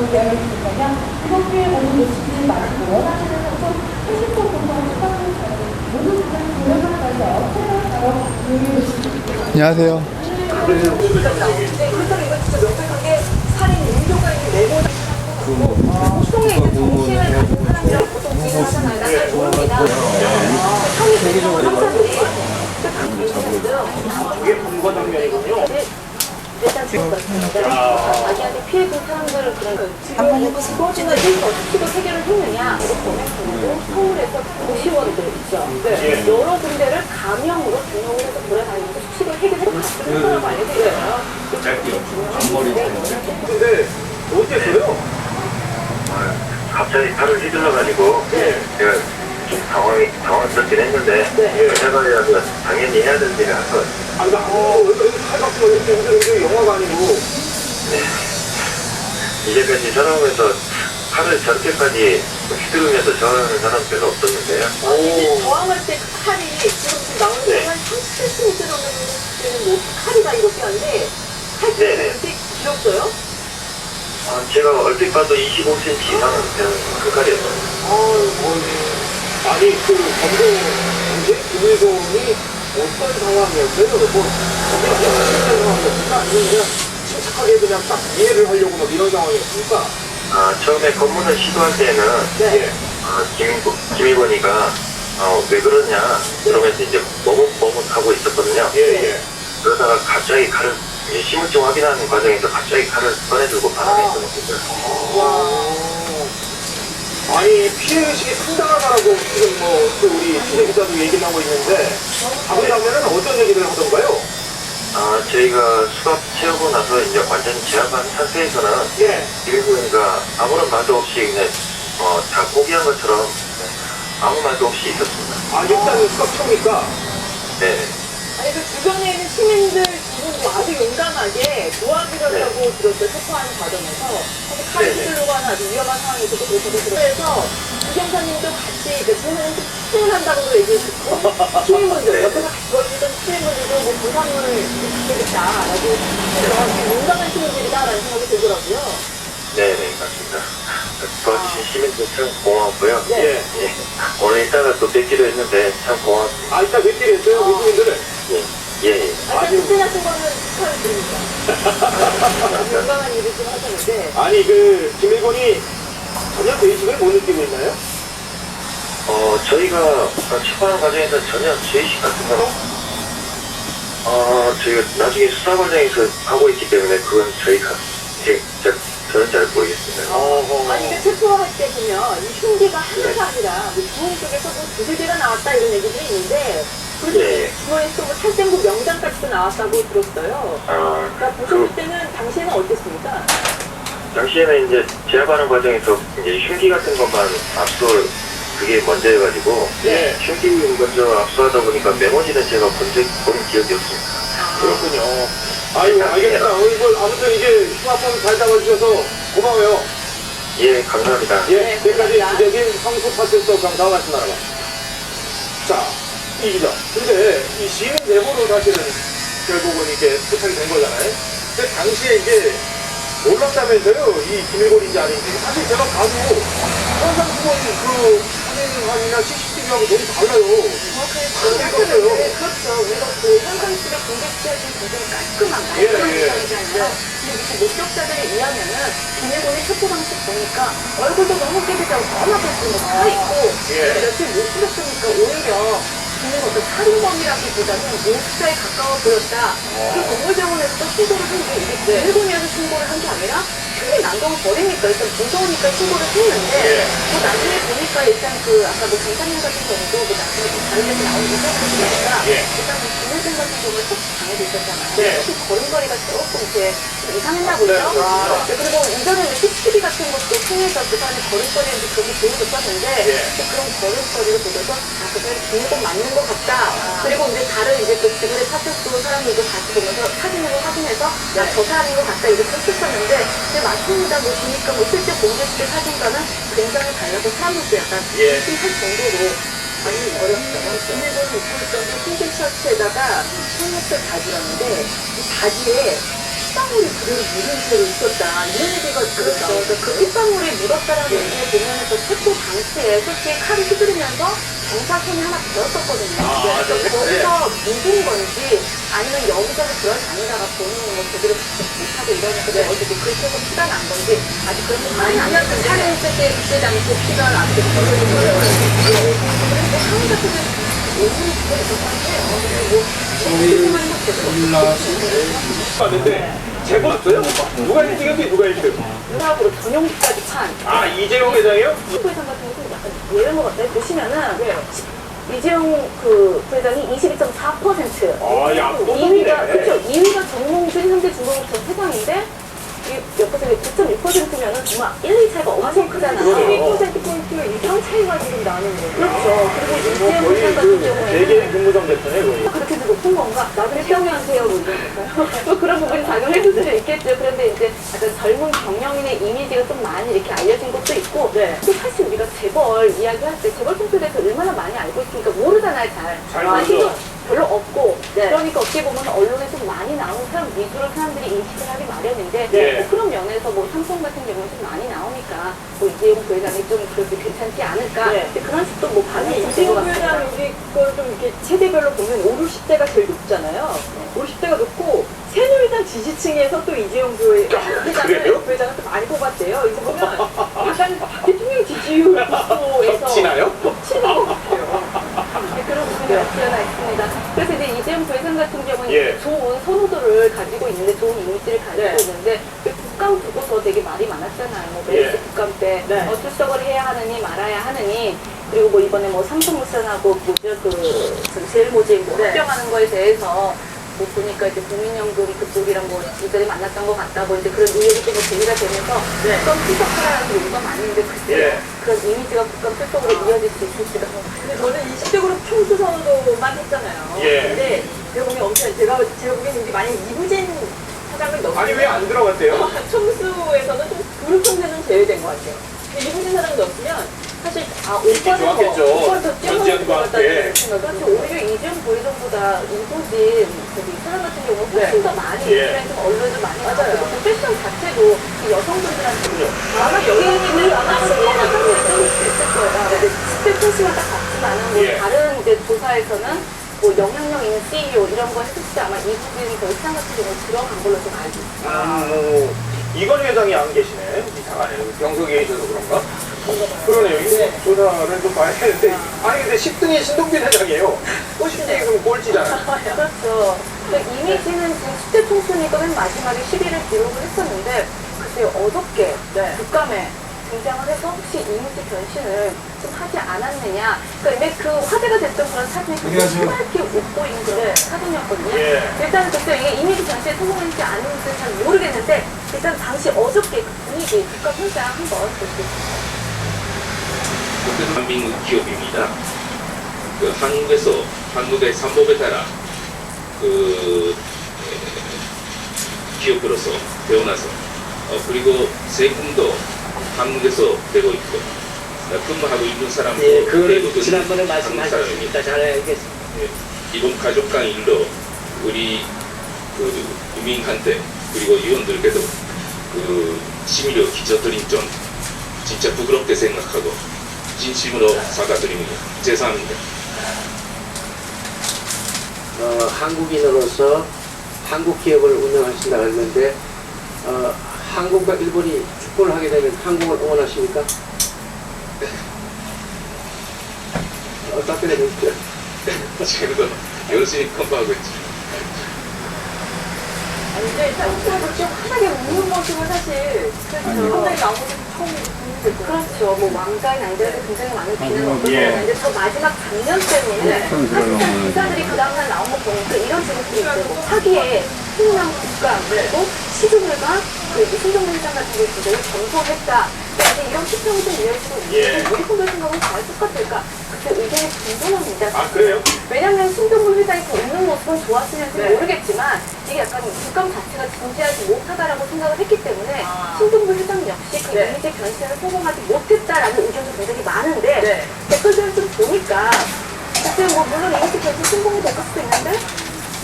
되어 있으니까요. 이번 기회에 모두 놓치지 마시고 원하시는 상품 80% 정도 추가해서 모두 다 돌아가면서 채널로 이용해 주시기 바랍니다. 안녕하세요. 그렇다면 이거 진짜 명백하게 살인 용도가 있는 내고 보통의 이제 정신을 가진 사람이라고 보통 얘기를 하잖아요. 나잘 모릅니다. 형이 되게 형사들이 이게 본거 장면이군요. 일단 자기한테 피해 준 사람들을 그런 한번 꺼지는 어떻게 해결을 했느냐 이렇게 보면 서울에서 고시원들 있죠. 여러 군데를 가명으로 등록을 해서 돌아다니면서 수식을 해결해서 갔을 거라고 알려드려요. 근데 어땠어요? 갑자기 팔을 휘둘러가지고 제가 좀 당황스럽긴 했는데 회사가야 당연히 해야 될 일을 한 거예요. 아니 칼같은 거 이렇게 흔드는 영화가 아니고 이제까지 살아오면서 팔을 저렇게까지 휘두르면서 저하는 사람 별로 없었는데요. 아니, 저항할 때 그 칼이 지금 나오는 한 30cm 되는 뭐 칼이 다 이렇게 한데 칼이 되게 길었어요? 제가 얼핏 봐도 25cm 이상은 되는 그 칼이었어요. 아니 그 검도 이제 김일성이 어떤 상황이었어요? 뭐 어떤 상황이었을까? 아니면 그냥 침착하게 그냥 딱 이해를 하려고 막 이런 상황이었습니까? 처음에 검문을 시도할 때는 김일권이가 왜 그러냐 그러면서 이제 머뭇머뭇하고 있었거든요. 그러다가 갑자기 칼을 신분증 확인하는 과정에서 갑자기 칼을 꺼내들고 반항했던 거죠. 아니 피해의식이 상당하다라고 지금 뭐 또 우리 취재 기자도 얘기를 하고 있는데 다른 장면은 어떤 얘기를 하던가요? 저희가 수갑 채우고 나서 이제 완전히 제압한 상태에서는 김일권이가 아무런 말도 없이 그냥 다 포기한 것처럼 아무 말도 없이 있었습니다. 일단은 수갑 채우니까 네. 아니 그 주변에 있는 시민들 지금도 아주 용감하게 도와주려고 들었어요. 체포하는 과정에서 사실 칼을 휘두르고 하는 아주 위험한 상황에서도 그렇게 들어서 부경사님도 같이 이제 저는 수행한다고도 얘기했고 시민분들 옆에서 같이 거주던 시민분들도 뭐 보상문을 받겠다라고 해서 용감한 시민들이다라는 생각이 들더라고요. 네네 맞습니다. 도와주신 시민들 참 고마웠고요. 오늘 이따가 또 뵙기로 했는데 참 고마웠습니다. 이따 뵙기로 했어요 그 시민들을? 예. 일단 그때 하신 거는 축하드립니다. 용감한 일을 좀 하셨는데 아니 그 김일권이 전혀 배신을 못 느끼고 있나요? 저희가 체포하는 과정에서 전혀 죄의식 같은 건 저희가 나중에 수사 과정에서 하고 있기 때문에 그건 저희가 저는 잘 모르겠습니다. 아니 그 체포할 때 보면 이 흉기가 하나가 아니라 뭐 주먹 쪽에서 뭐 두세 개가 나왔다 이런 얘기들이 있는데 그리고 주머니에서 뭐 탈생구 명장까지도 나왔다고 들었어요. 그러니까 보셨을 때는 당시에는 어땠습니까? 당시에는 이제 제압하는 과정에서 이제 흉기 같은 것만 그게 먼저여가지고 흉기 먼저 압수하다 보니까 메모지는 제가 보는 기억이 없습니다. 그렇군요. 아이고 알겠습니다. 아무튼 이게 휴가폰 잘 잡아주셔서 고마워요. 예 감사합니다. 지금까지 주적인 성수파출소 경사 말씀 나눠봐. 자, 이 기자. 근데 이 시민 내부로 사실은 결국은 이게 포착이 된 거잖아요. 근데 당시에 이게 몰랐다면서요. 이 김일권인지 아닌지. 사실 제가 봐도 현상 수건 그 사진관이나 CCTV하고 너무 달라요. 그렇죠. 우리가 그 현상 씨가 공개시켜준 굉장히 깔끔한 말씀이잖아요. 근데 그 목격자들에 의하면은 김일권의 체포 방식 보니까 얼굴도 너무 깨끗하고 워낙 다 있고 며칠 못 죽였으니까 오히려 김일권 어떤 살인범이라기보다는 목사에 가까워 보였다. 그 동물병원에서도 신고를 한 게 이게 일본에서 신고를 한 게 아니라 흉기 난동을 버리니까 일단 무서우니까 신고를 했는데 뭐 나중에 보니까 일단 그 아까 뭐 강사님 같은 경우도 뭐 나중에 좀 다른 데서 나온 거 보니까 일단 뭐 김일권 같은 경우에 속 당해져 있었잖아요. 혹시 걸음걸이가 조금 이렇게 좀 이상했나 보죠. 그리고 이전에 CCTV 같은 것도 통해서 그 사람이 걸음걸이인지 그렇게 보여줬었는데 그런 걸음걸이를 보면서 그 사람이 김일권 맞는 것 같다. 그리고 이제 다른 이제 그 지구대 파출소 사람들도 같이 보면서 사진으로 확인해서 저 사람인 것 같다 이렇게 했었는데 근데 맞습니다. 뭐 보니까 뭐 실제 공개했을 사진과는 굉장히 달라서 사람들도 약간 의심할 정도로 많이 어렵어요. 김일권이 입고 있던 흰색 셔츠에다가 청록색 바지였는데 이 바지에 핏방울이 그대로 묻은 채로 있었다. 이런 얘기가 그렇죠. 그러니까 그 핏방울이 묻었다라는 얘기를 보면서 체포 당시에 솔직히 칼을 휘두르면서 경사선이 하나 들었었거든요. 그래서 거기서 묻은 건지 아니면 여기저기 들어다니다가 본인이 뭐 제대로 못하고 이러니까 어떻게 그렇게 해서 피가 난 건지 아직 그런 건 많이 안 났는데 칼을 했을 때 그때 당시 피가 나게 벌어진 거예요. 그런데 상위 같은 경우는 오분이 그거 있었는데 봤는데 재벌었어요? 누가 1등이었지 누가 1등? 유학으로 전용기까지 판. 아 이재용 회장이요? 부회장 같은 경우는 약간 예외인 것 같아요. 보시면은 이재용 그 부회장이 22.4%. 아, 야, 또 2위가 높네. 그렇죠. 2위가 정몽준 현재 중공업 전 회장인데 이 옆에서 9.6%면은 정말 1, 2 차이가 엄청 크잖아요. 그러네요. 12%포인트 이상 차이가 지금 나는 거예요. 그렇죠. 그리고 이재용 거의 회장 같은 그 경우에는 4개의 근무정 대표네 거의. 그렇게 높은 건가? 나도 해병이한테요, 뭐 이러니까요. 또 그런 부분이 작용했을 수도 있겠죠. 그런데 이제 약간 젊은 경영인의 이미지가 좀 많이 이렇게 알려진 것도 있고, 또 사실 우리가 재벌 이야기할 때 재벌 통수에 대해서 얼마나 많이 알고 있으니까 모르잖아요, 잘 관심도 모르죠. 별로 없고, 그러니까 어떻게 보면 언론에 좀 많이 나오는 사람 위주로 사람들이 인식을 하기 마련인데, 예. 뭐 그런 면에서 뭐 삼성 같은 경우는 좀 많이 나오니까, 뭐 이재용 부회장이 좀 그렇게 괜찮지 않을까. 근데 그런 식도 뭐 반응이 좀 이재용 것 같습니다. 부회장 여기 그걸 좀 이렇게 세대별로 보면 5, 60대가 제일 높잖아요. 5, 60대가 높고 새누리당 지지층에서 또 이재용 그래요? 부회장을 또 많이 뽑았대요. 이거 보면 약간 대통령 지지율 구도에서 겹치나요? 겹치는 것 같아요. 그런 부분이 없지않아 있습니다. 그래서 이제 이재용 부회장 같은 경우는 예. 좋은 선호도를 가지고 있는데 좋은 이미지를 가지고 네. 있는데 국감 두고서 되게 말이 많았잖아요. 뭐 예. 메르스 국감 때 네. 출석을 해야 하느니 말아야 하느니 그리고 뭐 이번에 뭐 삼성물산하고 뭐죠 그 제일모직 뭐 네. 합병하는 거에 대해서 뭐 보니까 이제 국민연금 그쪽이랑 뭐 이들이 만났던 것 같다 뭐 이제 그런 의혹이 좀 제기가 되면서 국감 출석하라는 요구가 많이 있는데 글쎄요. 예. 그런 이미지가 국감 출석으로 이어질 수 있을지가 근데 저는 일시적으로 평수 선언도만 했잖아요. 예. 근데 제가 보기엔 엄청 제가 보기엔 이게 만약 이부진 사장을 넣었으면 아니 왜 안 들어갔대요? 총수에서는 좀 불평되는 제외된 것 같아요. 근데 이부진 사장을 넣었으면 사실 인기 좋았겠죠. 5% 전지현과 함께. 그렇죠. 오히려 이재용 부회장보다 이보진 저기 사람 같은 경우는 훨씬 더 많이 예. 인기가 좀 언론에도 많이 맞아요. 나오고 그 패션 자체도 그 여성분들한테 아마 여성분들이 아마 시대가 좀 있을 거예요. 10대 표시가 딱 같지만은 뭐 예. 다른 이제 조사에서는 뭐 영향력 있는 CEO 이런 거 했을 때 아마 이보진 그 시장 같은 경우 들어간 걸로 좀 알고 있어요. 이건 회장이 안 계시네. 이상하네요. 병석에 계셔서 그런가? 그러네요. 이거 조사를 좀 봐야 되는데. 아니 근데 10등이 신동빈 회장이에요. 10등이 그럼 꼴찌잖아요. 그렇죠. 그러니까 이미지는 지금 10대 총수니까 맨 마지막에 10위를 기록을 했었는데 글쎄요 어저께 국감에 등장을 해서 혹시 이미지 변신을 좀 하지 않았느냐. 그러니까 이제 그 화제가 됐던 그런 사진이 정말게 웃고 있는 그런 사진이었거든요. 예. 일단은 글쎄요 이게 이미지 변신에 성공했는지 아닌지는 잘 모르겠는데 일단 당시 어저께 그 분위기 국감 현장 한번 볼 수 있습니다. 대한민국 기업입니다. 그 한국의 삼법에 따라 그 기업으로서 태어나서 그리고 세금도 한국에서 내고 있고 근무하고 있는 사람도 예, 그거는 대부분 지난번에 한국 사람입니다. 말씀하셨으니까 잘 알겠습니다. 예, 이번 가족간 일로 우리 그 국민한테 그리고 의원들께도 그 심의로 기저드린 점 진짜 부끄럽게 생각하고 진심으로 사과드립니다. 죄송합니다. 한국인으로서 한국 기업을 운영하신다고 했는데 한국과 일본이 축구를 하게 되면 한국을 응원하십니까? 어떻게 됩니까? 지금도 열심히 컴파하고 있죠. 이제 참수업을 좀 환하게 웃는 모습을 사실 상당히 나온 모습 처음 보는 거 그렇죠. 뭐 왕가의 낭대에도 굉장히 많은 비난을 얻고 예. 있는데 저 마지막 장면 때문에 사실상 기사들이 그 다음날 나온 거 보니까 이런 지금들이 있어요. 뭐 사기에 흥남 국가 그리고 시중을가 그 신정민 회장 같은 게 굉장히 점성했다. 근데 이런批評이 좀 이어지고 예. 있는데 우리 분들 생각은 잘 똑같을까? 그때 의견이 분분합니다. 아 그래요? 왜냐면 신동문 회장이 그 웃는 모습은 좋았으면 모르겠지만 이게 약간 국감 자체가 진지하지 못하다라고 생각을 했기 때문에 신동문 회장 역시 그 이미지 변신을 성공하지 못했다라는 의견도 굉장히 많은데 댓글들을 좀 보니까 글쎄 뭐 물론 이미지 변신 성공이 될 수도 있는데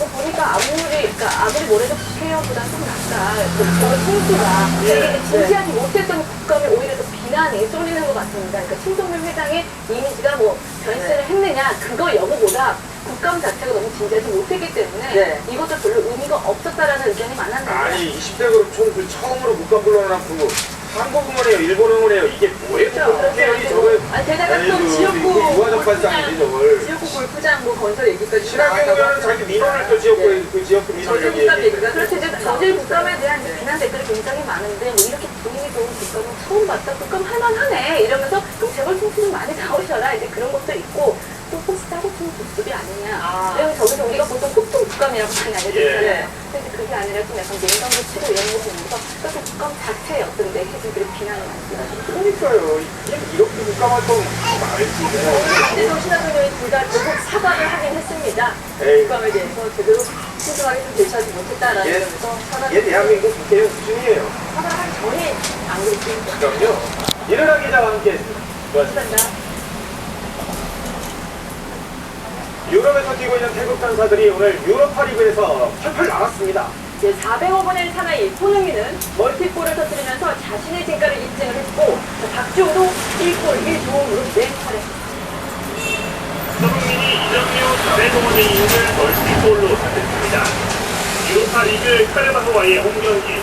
보니까 아무리 뭐래도 국회의원보다 좀 낫다. 저런 총수가 되게 진지하지 못했던 국감에 오히려 더 비난이 쏠리는 것 같습니다. 그러니까 친동률 회장의 이미지가 뭐 변신을 했느냐 그거 여부보다 국감 자체가 너무 진지하지 못했기 때문에 이것도 별로 의미가 없었다라는 의견이 많았는데 아니 20대 그룹 총수 처음으로 국감 불러놓고 한국 응원해요, 일본 응원해요. 이게 뭐예요? 국회의원이 저걸 아니 게다가 또 이거 지역구 유화적 발상이지 저걸. 지역구 골프장 뭐 건설 얘기까지 친하게 보면 자기 민원을 또 지역구 그 지역구 민원 저질 여기 국감 얘기가 그렇죠. 이제 저질 국감에 대한 이제 비난 댓글이 굉장히 많은데 뭐 이렇게 분위기 좋은 국감은 처음 봤다. 국감 할만하네 이러면서 그럼 재벌 총수 좀 많이 나오셔라 이제 그런 것도 있고 또 혹시 따고 좀 모습이 아니냐. 왜냐면 저기서 우리가 보통 소통 국감이라고 많이 알려졌잖아요. 근데 그게 아니라 좀 약간 냉장고 치고 이런 거 보면서 또 국감 자체의 어떤 메시지들의 비난을 많이 쏟아지고. 그러니까요. 이렇게 국감할 거면 말했지. 그래서 신하동 의원이 둘다 결국 사과를 하긴 했습니다. 에이. 국감에 대해서 제대로 신중하게 좀 대처하지 못했다라는 예. 점에서 사과를 얘 대한민국 국회의원 수준이에요. 사과하기 전에 안 그랬습니다. 그럼요. 일어나 기자와 함께 했습니다. 감사합니다. 유럽에서 뛰고 있는 태국 선수들이 오늘 유로파 리그에서 펄펄 나갔습니다. 이제 400억 원의 사나이 손흥민은 멀티골을 터뜨리면서 자신의 진가를 입증을 했고 박주호도 1골 1도움으로 맹활약했습니다. 손흥민이 이정료 400억 원의 이익을 멀티골로 살렸습니다. 유로파 리그 카르바흐와의 홈경기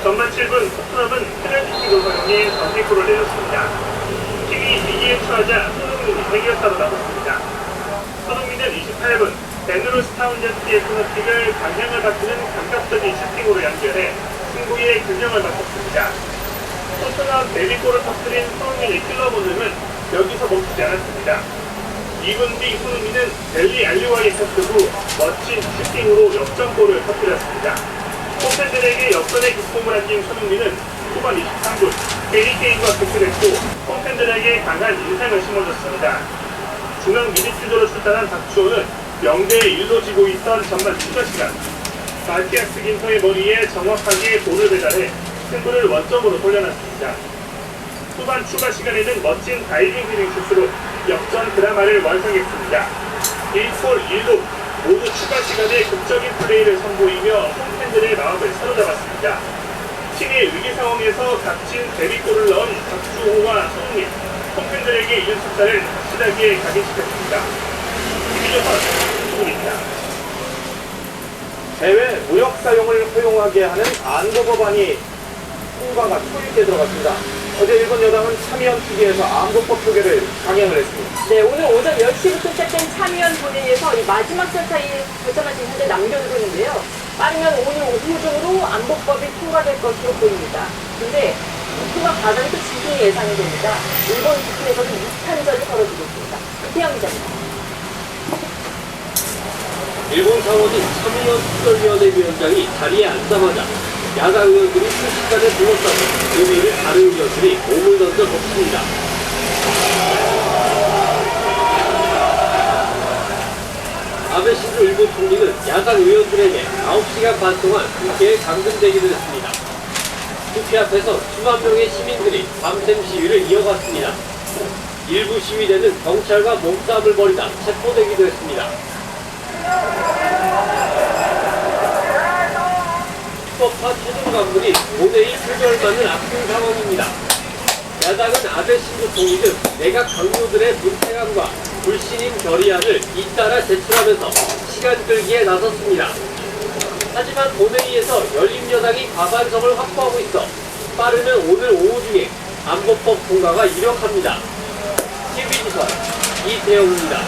전반 7분 토트넘은 페널티킥을 활용해 선제골을 내줬습니다. 팀이 위기에 처하자 손흥민이 해결사로 나섰습니다. 손흥민은 28분 벤루스타운 제트의 코너킥을 방향을 바꾸는 감각적인 슈팅으로 연결해 승부의 균형을 맞췄습니다. 토트넘 데뷔골을 터뜨린 손흥민의 킬러 본능은 여기서 멈추지 않았습니다. 2분 뒤 손흥민은 델리 알리와의 패스 후 멋진 슈팅으로 역전골을 터뜨렸습니다. 홈팬들에게 역전의 기쁨을 안긴 손흥민은 후반 23분 게리 케인과 교체했고 홈팬들에게 강한 인상을 심어줬습니다. 중앙 미드필더로 출전한 박주호는 0대1로 지고 있던 전반 추가 시간 마티아스 긴터의 머리에 정확하게 볼을 배달해 승부를 원점으로 돌려놨습니다. 후반 추가 시간에는 멋진 다이빙 헤딩 슛으로 역전 드라마를 완성했습니다. 1골 1루 모두 추가 시간에 극적인 플레이를 선보이며 홈팬들의 마음을 사로잡았습니다. 팀의 위기 상황에서 값진 데뷔골을 넣은 박주호와 손흥민 홈팬들에게 이은 숫자를 확실하게 각인시켰습니다. 김민호선 수고입니다. 해외 무역 사용을 허용하게 하는 안보 법안이 통과가 초유기에 들어갔습니다. 어제 일본 여당은 참의원 특위에서 안보법 표결을 강행을 했습니다. 네, 오늘 오전 10시부터 시작된 참의원 본회의에서 이 마지막 절차에 결정을 지금 현재 남겨두고 있는데요. 빠르면 오늘 오후 중으로 안보법이 통과될 것으로 보입니다. 근데 통과 과정이 또 지진이 예상이 됩니다. 일본 국회에서는 6탄전이 벌어지고 있습니다. 태영 기자입니다. 일본 상원인 참의원 특별위원회 위원장이 자리에 앉자마자 야당 의원들이 순식간에 둘러싸고 그 위를 다른 의원들이 몸을 던져 덮습니다. 아베 신조 일본 총리는 야당 의원들에게 9시간 반 동안 국회에 감금되기도 했습니다. 국회 앞에서 수만 명의 시민들이 밤샘 시위를 이어갔습니다. 일부 시위대는 경찰과 몸싸움을 벌이다 체포되기도 했습니다. 헌법파 최종 간부는 본회의 표결만을 앞둔 상황입니다. 야당은 아베 신조 총리 등 내각 강요들의 문태감과 불신임 결의안을 잇따라 제출하면서 시간 끌기에 나섰습니다. 하지만 본회의에서 열린여당이 과반석을 확보하고 있어 빠르면 오늘 오후 중에 안보법 통과가 유력합니다. TV조선 이태영입니다.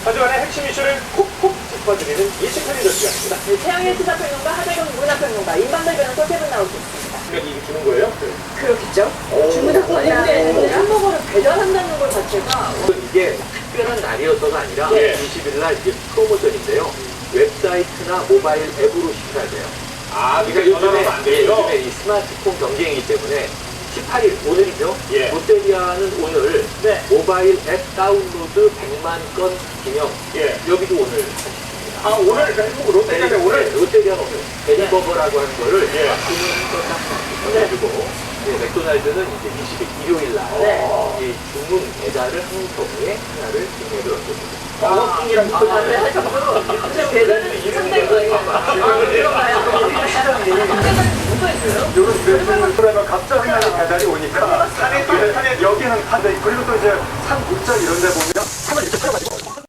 한 주간의 핵심 이슈를 콕콕 짚어드리는 이승철 리더십입니다. 네, 태양의 시사평론가, 하재경 문화평론가, 임반달 변호사 세 분 나오셨습니다. 이게 주는 거예요? 그렇겠죠? 오. 주문하고 햄버거를 배달한다는 것 자체가 이게 특별한 날이어서가 아니라 예. 20일 날 이제 프로모션인데요. 웹사이트나 모바일 앱으로 시켜야 돼요. 아, 그러니까 전화하면 안 되죠? 요즘에 이 스마트폰 경쟁이기 때문에 18일 오늘이죠. 예. 롯데리아는 오늘 네. 모바일 앱 다운로드 100만 건 기념 예. 여기도 오늘 하십니다. 아, 오늘 롯데리아에 오늘 롯데리아 베리버거라고 하는 거를 예. 해가지고 맥도날드는 이제 20일 일요일 날 이 주문 배달을 한 경우에 하나를 진행을 했습니다. 버거킹이랑 근데 배달은 상당히 요런 배송을 그러면 갑자기 배달이 오니까 산에 여기는 산에 그리고 또 이제 산 골짜 이런 데 보면